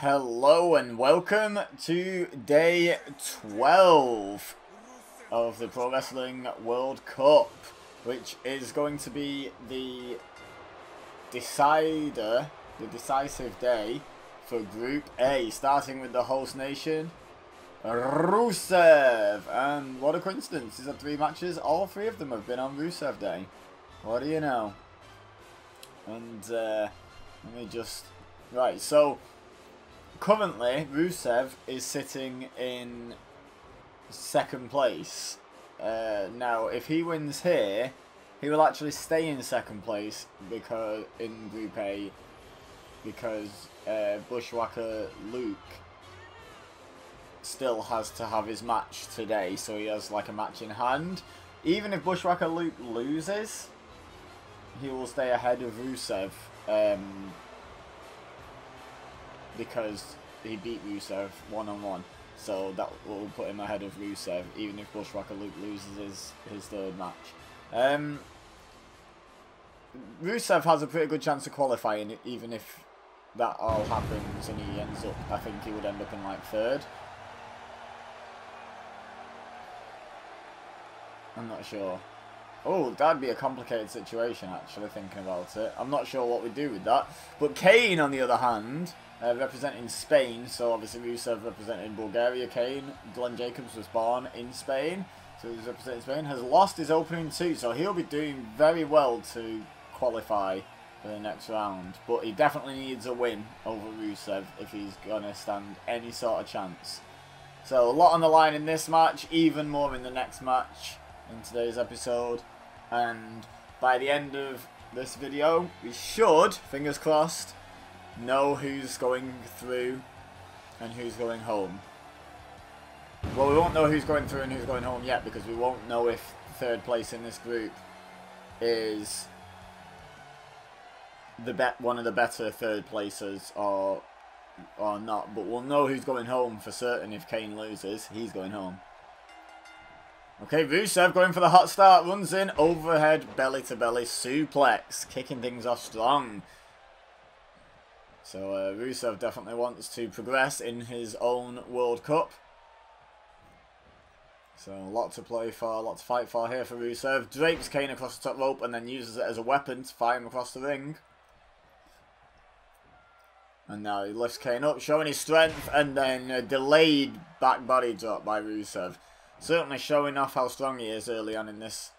Hello and welcome to day 12 of the Pro Wrestling World Cup, which is going to be the decisive day for Group A, starting with the host nation, Rusev. And what a coincidence, he's had 3 matches, all 3 of them have been on Rusev Day. What do you know? And let me just... Right, so... Currently, Rusev is sitting in 2nd place. Now, if he wins here, he will actually stay in 2nd place because in Group A, because Bushwhacker Luke still has to have his match today, so he has like a match in hand. Even if Bushwhacker Luke loses, he will stay ahead of Rusev. Because he beat Rusev one-on-one. So that will put him ahead of Rusev, even if Bushwhacker Luke loses his 3rd match. Rusev has a pretty good chance of qualifying, even if that all happens and he ends up, I think he would end up in like 3rd. I'm not sure. Oh, that'd be a complicated situation, actually, thinking about it. I'm not sure what we do with that. But Kane, on the other hand... representing Spain, so obviously Rusev representing Bulgaria. Kane, Glenn Jacobs was born in Spain, so he's representing Spain, has lost his opening 2, so he'll be doing very well to qualify for the next round. But he definitely needs a win over Rusev if he's going to stand any sort of chance. So a lot on the line in this match, even more in the next match in today's episode. And by the end of this video, we should, fingers crossed, know who's going through and who's going home. Well, we won't know who's going through and who's going home yet, because we won't know if 3rd place in this group is one of the better 3rd placers or not. But we'll know who's going home for certain if Kane loses. He's going home. Okay, Rusev going for the hot start, runs in, overhead belly-to-belly suplex, kicking things off strong. So Rusev definitely wants to progress in his own World Cup. So a lot to play for, a lot to fight for here for Rusev. Drapes Kane across the top rope and then uses it as a weapon to fire him across the ring. And now he lifts Kane up, showing his strength, and then a delayed back body drop by Rusev. Certainly showing off how strong he is early on in this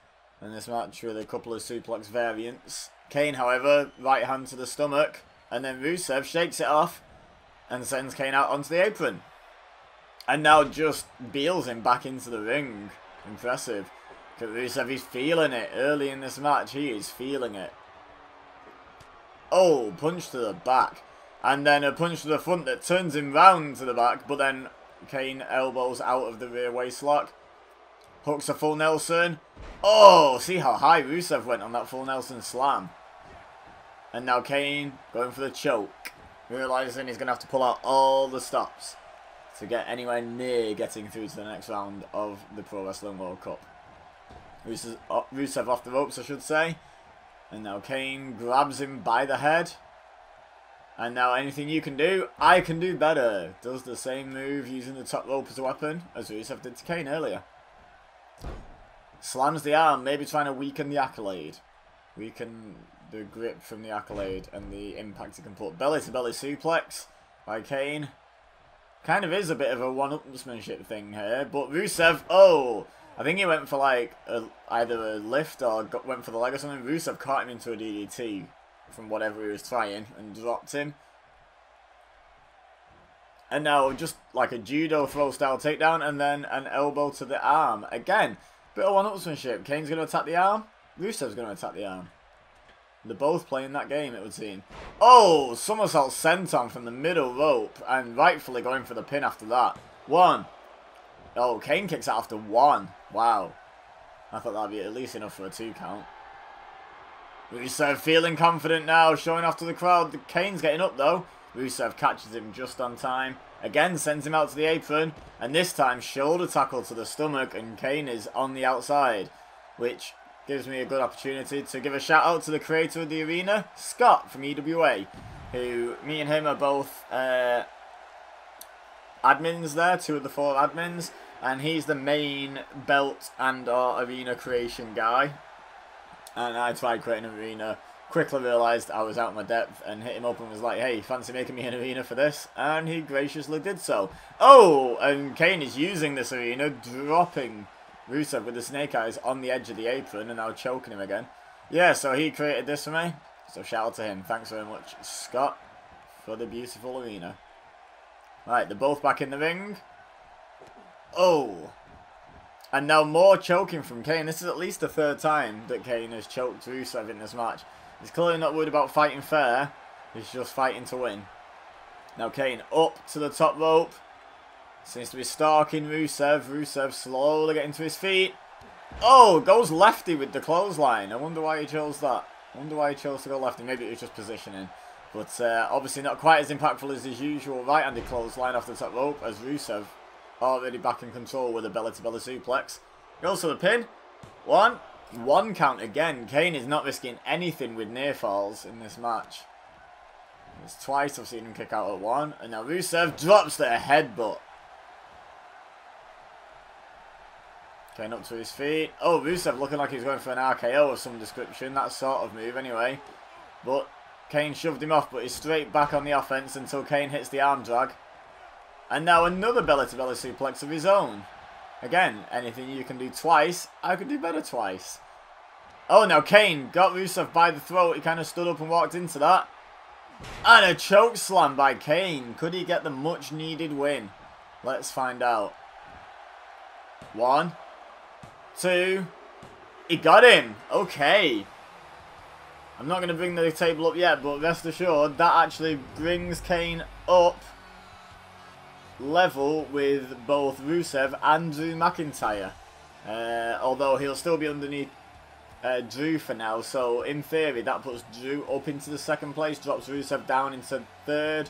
match with a couple of suplex variants. Kane, however, right hand to the stomach. And then Rusev shakes it off and sends Kane out onto the apron. And now just beels him back into the ring. Impressive. Rusev, he's feeling it early in this match. He is feeling it. Oh, punch to the back. And then a punch to the front that turns him round to the back. But then Kane elbows out of the rear waistlock. Hooks a full Nelson. Oh, see how high Rusev went on that full Nelson slam. And now Kane going for the choke, realising he's going to have to pull out all the stops to get anywhere near getting through to the next round of the Pro Wrestling World Cup. Rusev off the ropes, I should say. And now Kane grabs him by the head. And now anything you can do, I can do better. Does the same move using the top rope as a weapon as Rusev did to Kane earlier. Slams the arm, maybe trying to weaken the Accolade. Weaken the grip from the Accolade and the impact he can put. Belly-to-belly suplex by Kane. Kind of is a bit of a one-upsmanship thing here. But Rusev, oh, I think he went for like either a lift or went for the leg or something. Rusev caught him into a DDT from whatever he was trying and dropped him. And now just like a judo throw style takedown and then an elbow to the arm. Again, bit of one-upsmanship. Kane's going to attack the arm. Rusev's going to attack the arm. They're both playing that game, it would seem. Oh, somersault senton from the middle rope. And rightfully going for the pin after that. 1. Oh, Kane kicks out after 1. Wow. I thought that'd be at least enough for a 2 count. Rusev feeling confident now, showing off to the crowd. Kane's getting up though. Rusev catches him just on time. Again, sends him out to the apron. And this time, shoulder tackle to the stomach. And Kane is on the outside. Which gives me a good opportunity to give a shout out to the creator of the arena, Scott from EWA, who me and him are both admins there, 2 of the 4 admins, and he's the main belt and arena creation guy. And I tried creating an arena, quickly realised I was out of my depth, and hit him up and was like, hey, fancy making me an arena for this? And he graciously did so. Oh, and Kane is using this arena, dropping Rusev with the snake eyes on the edge of the apron, and now choking him again. Yeah, so he created this for me, so shout out to him. Thanks very much, Scott, for the beautiful arena. Right, they're both back in the ring. Oh. And now more choking from Kane. This is at least the 3rd time that Kane has choked Rusev in this match. He's clearly not worried about fighting fair. He's just fighting to win. Now Kane up to the top rope. Seems to be stalking Rusev. Rusev slowly getting to his feet. Oh, goes lefty with the clothesline. I wonder why he chose that. I wonder why he chose to go lefty. Maybe it was just positioning. But obviously not quite as impactful as his usual right-handed clothesline off the top rope, as Rusev already back in control with a belly-to-belly suplex. Goes for the pin. 1. 1 count again. Kane is not risking anything with near falls in this match. It's twice I've seen him kick out at 1. And now Rusev drops the headbutt. Kane up to his feet. Oh, Rusev looking like he's going for an RKO of some description. That sort of move anyway. But Kane shoved him off, but he's straight back on the offense until Kane hits the arm drag. And now another belly-to-belly suplex of his own. Again, anything you can do twice, I could do better twice. Oh, now Kane got Rusev by the throat. He kind of stood up and walked into that. And a choke slam by Kane. Could he get the much-needed win? Let's find out. 1, 2. He got him. Okay. I'm not going to bring the table up yet, but rest assured, that actually brings Kane up level with both Rusev and Drew McIntyre. Although he'll still be underneath Drew for now, so in theory that puts Drew up into the 2nd place, drops Rusev down into 3rd,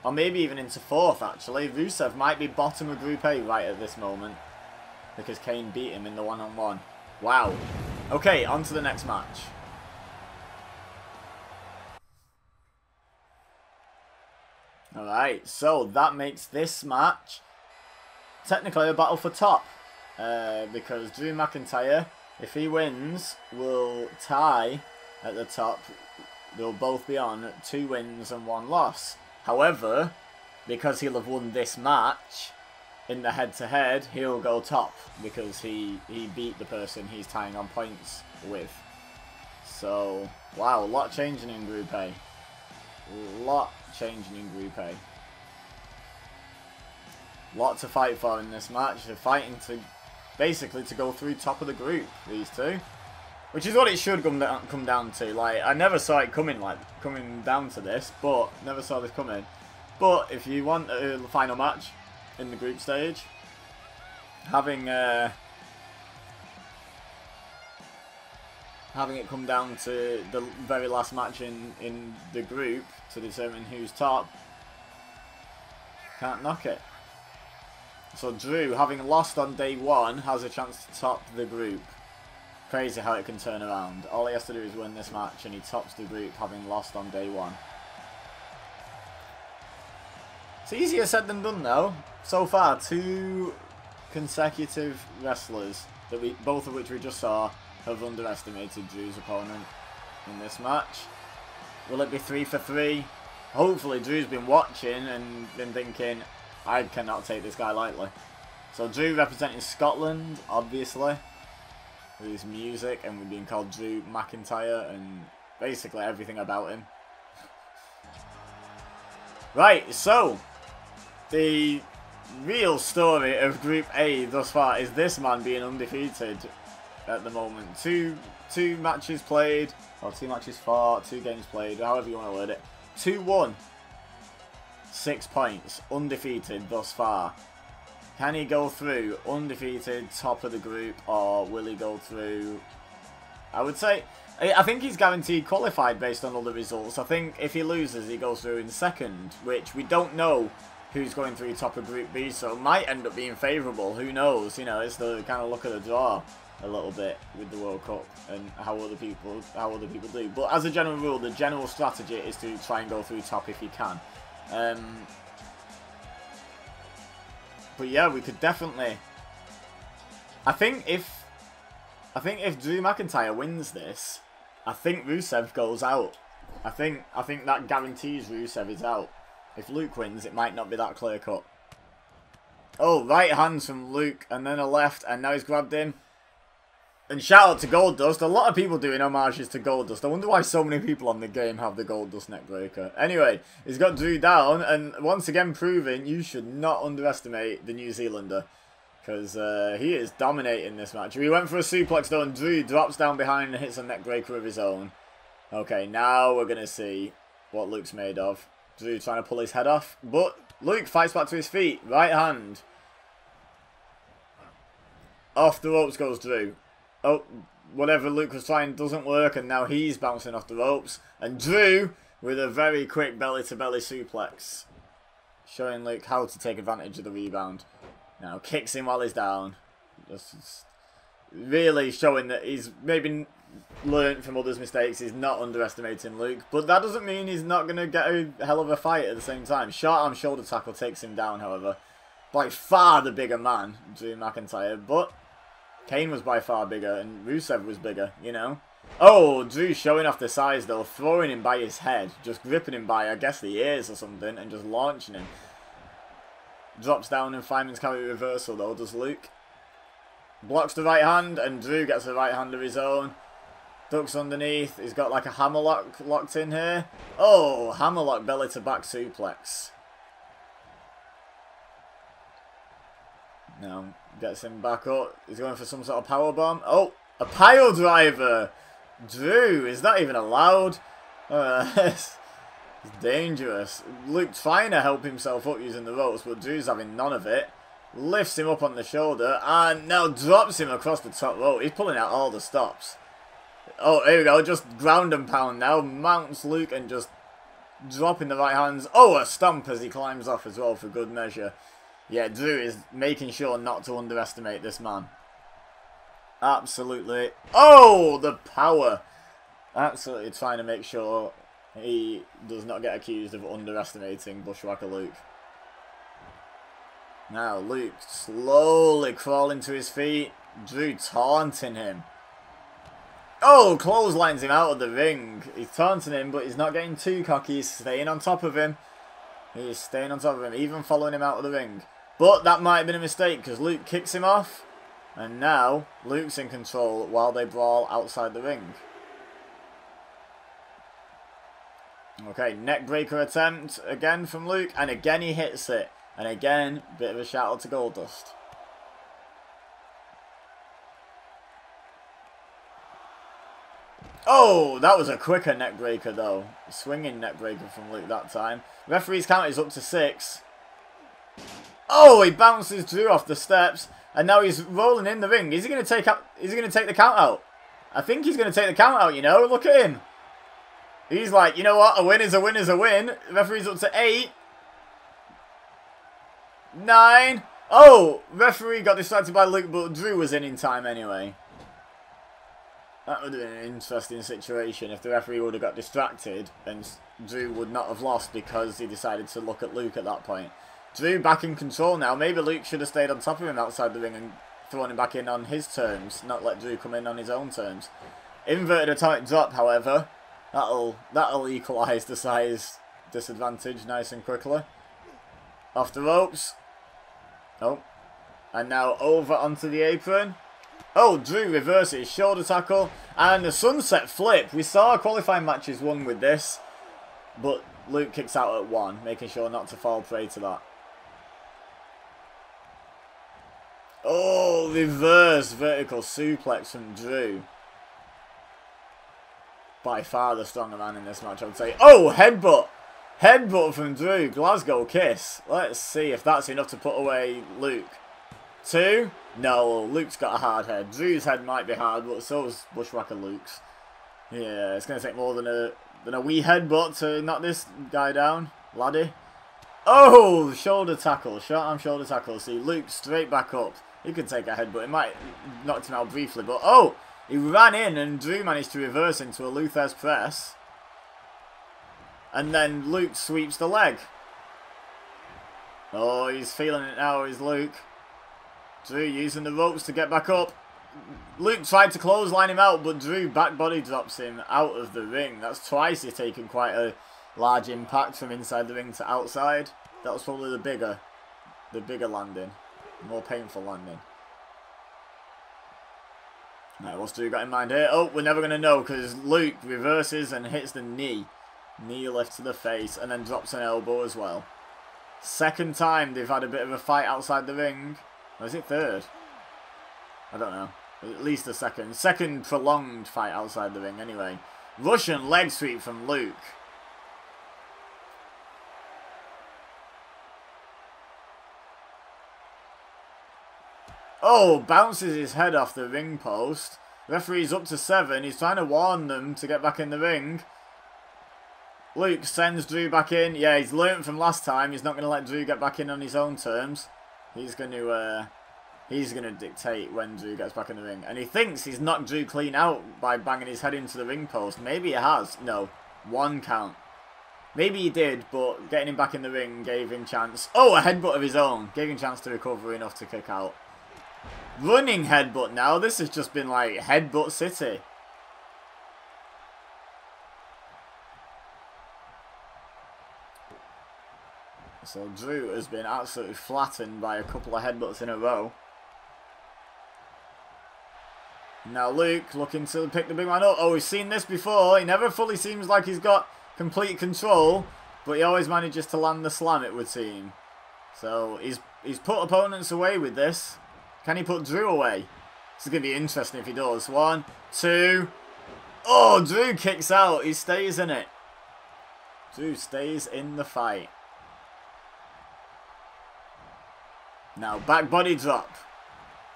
or maybe even into 4th actually. Rusev might be bottom of Group A right at this moment, because Kane beat him in the one-on-one. Wow. Okay, on to the next match. Alright, so that makes this match technically a battle for top. Because Drew McIntyre, if he wins, will tie at the top. They'll both be on 2 wins and 1 loss. However, because he'll have won this match in the head-to-head, he'll go top. Because he beat the person he's tying on points with. So, wow, a lot changing in Group A. Lot changing in Group A. Lot to fight for in this match. They're fighting to basically to go through top of the group, these two, which is what it should come down to. Like, I never saw it coming down to this, but never saw this coming. But if you want a final match in the group stage, having it come down to the very last match in the group to determine who's top, can't knock it. So Drew, having lost on day 1, has a chance to top the group. Crazy how it can turn around. All he has to do is win this match and he tops the group, having lost on day 1. It's easier said than done though. So far, 2 consecutive wrestlers, both of which we just saw, have underestimated Drew's opponent in this match. Will it be 3 for 3? Hopefully Drew's been watching and been thinking, I cannot take this guy lightly. So Drew representing Scotland, obviously, with his music and with being called Drew McIntyre and basically everything about him. Right, so the real story of Group A thus far is this man being undefeated at the moment. Two matches played, or 2 matches fought, 2 games played, however you want to word it. 2-1. 6 points, undefeated thus far. Can he go through undefeated, top of the group, or will he go through? I would say, I think he's guaranteed qualified based on all the results. I think if he loses, he goes through in 2nd, which we don't know who's going through top of Group B, so it might end up being favourable. Who knows? You know, it's the kind of luck of the draw a little bit with the World Cup and how other people do. But as a general rule, the general strategy is to try and go through top if you can. But yeah, we could definitely... I think if Drew McIntyre wins this, I think Rusev goes out. I think that guarantees Rusev is out. If Luke wins, it might not be that clear cut. Oh, right hands from Luke, and then a left, and now he's grabbed him. And shout out to Goldust. A lot of people doing homages to Goldust. I wonder why so many people on the game have the Goldust neckbreaker. Anyway, he's got Drew down, and once again proving you should not underestimate the New Zealander. Because he is dominating this match. He went for a suplex though, and Drew drops down behind and hits a neckbreaker of his own. Okay, now we're going to see what Luke's made of. Drew trying to pull his head off, but Luke fights back to his feet. Right hand. Off the ropes goes Drew. Oh, whatever Luke was trying doesn't work, and now he's bouncing off the ropes. And Drew with a very quick belly-to-belly suplex. Showing Luke how to take advantage of the rebound. Now kicks him while he's down. Just really showing that he's maybe learned from others' mistakes. He's not underestimating Luke. But that doesn't mean he's not going to get a hell of a fight at the same time. Short arm shoulder tackle takes him down, however. By far the bigger man, Drew McIntyre. But Kane was by far bigger and Rusev was bigger, you know. Oh, Drew showing off the size though. Throwing him by his head. Just gripping him by, I guess, the ears or something. And just launching him. Drops down and fireman's carry reversal though, does Luke. Blocks the right hand and Drew gets a right hand of his own. Ducks underneath. He's got like a hammerlock locked in here. Oh, hammerlock belly to back suplex. Now gets him back up. He's going for some sort of powerbomb. Oh, a pile driver. Drew, is that even allowed? It's dangerous. Luke trying to help himself up using the ropes, but Drew's having none of it. Lifts him up on the shoulder and now drops him across the top rope. He's pulling out all the stops. Oh, here we go. Just ground and pound now. Mounts Luke and just dropping the right hands. Oh, a stomp as he climbs off as well for good measure. Yeah, Drew is making sure not to underestimate this man. Absolutely. Oh, the power. Absolutely trying to make sure he does not get accused of underestimating Bushwhacker Luke. Now, Luke slowly crawling to his feet. Drew taunting him. Oh, clotheslines him out of the ring. He's taunting him, but he's not getting too cocky. He's staying on top of him. He's staying on top of him, even following him out of the ring. But that might have been a mistake, because Luke kicks him off. And now, Luke's in control while they brawl outside the ring. Okay, neckbreaker attempt again from Luke. And again he hits it. And again, bit of a shout out to Goldust. Oh, that was a quicker neckbreaker though. Swinging neckbreaker from Luke that time. Referee's count is up to 6. Oh, he bounces Drew off the steps. And now he's rolling in the ring. Is he going to take out? Is he going to take the count out? I think he's going to take the count out, you know. Look at him. He's like, you know what? A win is a win is a win. Referee's up to 8. 9. Oh, referee got distracted by Luke, but Drew was in time anyway. That would have been an interesting situation if the referee would have got distracted and Drew would not have lost because he decided to look at Luke at that point. Drew back in control now. Maybe Luke should have stayed on top of him outside the ring and thrown him back in on his terms, not let Drew come in on his own terms. Inverted atomic drop, however, that'll equalise the size disadvantage nice and quickly. Off the ropes. Oh. And now over onto the apron. Oh, Drew reverses shoulder tackle and a sunset flip. We saw qualifying matches won with this, but Luke kicks out at 1, making sure not to fall prey to that. Oh, reverse vertical suplex from Drew. By far the stronger man in this match, I would say. Oh, headbutt. Headbutt from Drew. Glasgow kiss. Let's see if that's enough to put away Luke. 2. No, Luke's got a hard head. Drew's head might be hard, but so is Bushwhacker Luke's. Yeah, it's going to take more than a wee headbutt to knock this guy down. Laddie. Oh, shoulder tackle. Short arm shoulder tackle. See, Luke straight back up. He could take a headbutt. It might knock him out briefly, but oh, he ran in and Drew managed to reverse into a Luther's press. And then Luke sweeps the leg. Oh, he's feeling it now, is Luke. Drew using the ropes to get back up. Luke tried to clothesline him out, but Drew back body drops him out of the ring. That's twice he's taken quite a large impact from inside the ring to outside. That was probably the bigger landing. More painful landing. Right, what's Drew got in mind here? Oh, we're never going to know because Luke reverses and hits the knee. Knee lift to the face and then drops an elbow as well. Second time they've had a bit of a fight outside the ring. Or is it third? I don't know. At least a second. Second prolonged fight outside the ring anyway. Russian leg sweep from Luke. Oh, bounces his head off the ring post. Referee's up to 7. He's trying to warn them to get back in the ring. Luke sends Drew back in. Yeah, he's learnt from last time. He's not going to let Drew get back in on his own terms. He's going to dictate when Drew gets back in the ring. And he thinks he's knocked Drew clean out by banging his head into the ring post. Maybe he has. No. 1 count. Maybe he did, but getting him back in the ring gave him chance. Oh, a headbutt of his own. Gave him chance to recover enough to kick out. Running headbutt now. This has just been like headbutt city. So Drew has been absolutely flattened by a couple of headbutts in a row. Now Luke looking to pick the big man up. Oh, we've seen this before. He never fully seems like he's got complete control, but he always manages to land the slam, it would seem. So he's put opponents away with this. Can he put Drew away? This is going to be interesting if he does. 1, 2. Oh, Drew kicks out. He stays in it. Drew stays in the fight. Now, back body drop.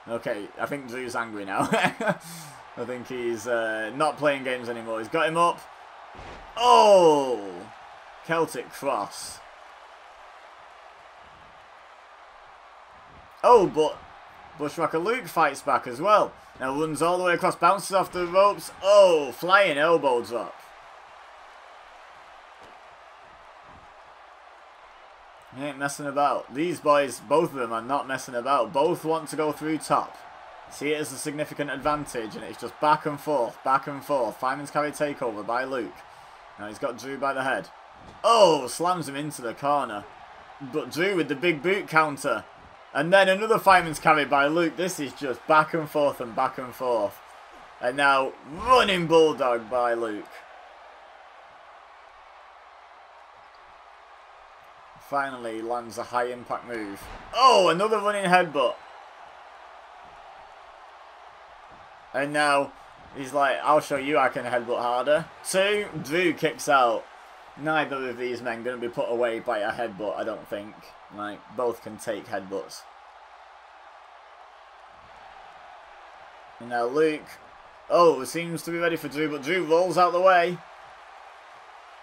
Okay, I think Drew's angry now. I think he's not playing games anymore. He's got him up. Oh! Celtic cross. Oh, but Bushwhacker Luke fights back as well. Now runs all the way across, bounces off the ropes. Oh, flying elbow drop. He ain't messing about. These boys, both of them are not messing about. Both want to go through top. See it as a significant advantage, and it's just back and forth, back and forth. Fireman's carry takeover by Luke. Now he's got Drew by the head. Oh, slams him into the corner. But Drew with the big boot counter. And then another fireman's carry by Luke. This is just back and forth and back and forth. And now running bulldog by Luke. Finally lands a high impact move. Oh, another running headbutt. And now he's like, I'll show you I can headbutt harder. 2, Drew kicks out. Neither of these men going to be put away by a headbutt, I don't think. Like, both can take headbutts. And now Luke, oh, seems to be ready for Drew, but Drew rolls out the way.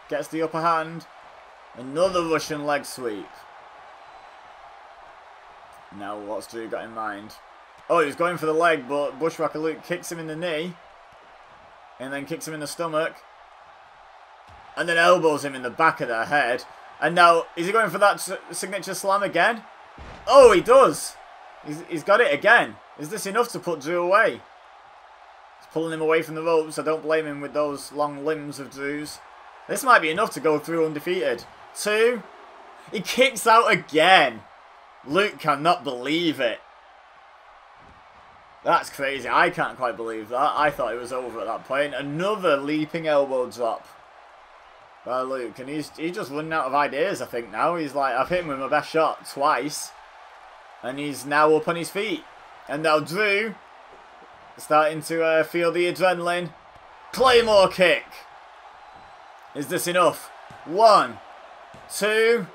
Gets the upper hand. Another Russian leg sweep. Now what's Drew got in mind? Oh, he was going for the leg, but Bushwhacker Luke kicks him in the knee. And then kicks him in the stomach. And then elbows him in the back of the head. And now, is he going for that signature slam again? Oh, he does. He's got it again. Is this enough to put Drew away? He's pulling him away from the ropes. I don't blame him with those long limbs of Drew's. This might be enough to go through undefeated. 2. He kicks out again. Luke cannot believe it. That's crazy. I can't quite believe that. I thought it was over at that point. Another leaping elbow drop by Luke. And he's just running out of ideas, I think, now. He's like, I've hit him with my best shot twice. And he's now up on his feet. And now Drew starting to feel the adrenaline. Claymore kick. Is this enough? 1, 2.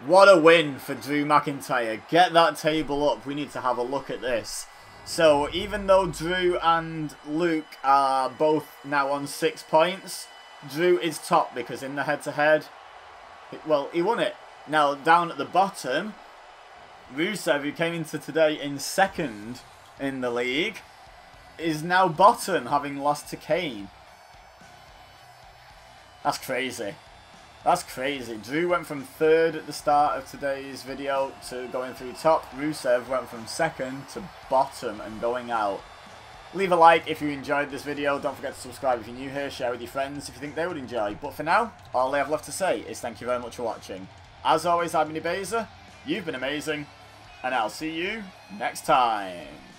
What a win for Drew McIntyre. Get that table up. We need to have a look at this. So, even though Drew and Luke are both now on 6 points, Drew is top because in the head-to-head, well, he won it. Now, down at the bottom, Rusev, who came into today in 2nd in the league, is now bottom, having lost to Kane. That's crazy. That's crazy. Drew went from 3rd at the start of today's video to going through top. Rusev went from 2nd to bottom and going out. Leave a like if you enjoyed this video. Don't forget to subscribe if you're new here. Share with your friends if you think they would enjoy. But for now, all I have left to say is thank you very much for watching. As always, I've been Ibeza. You've been amazing. And I'll see you next time.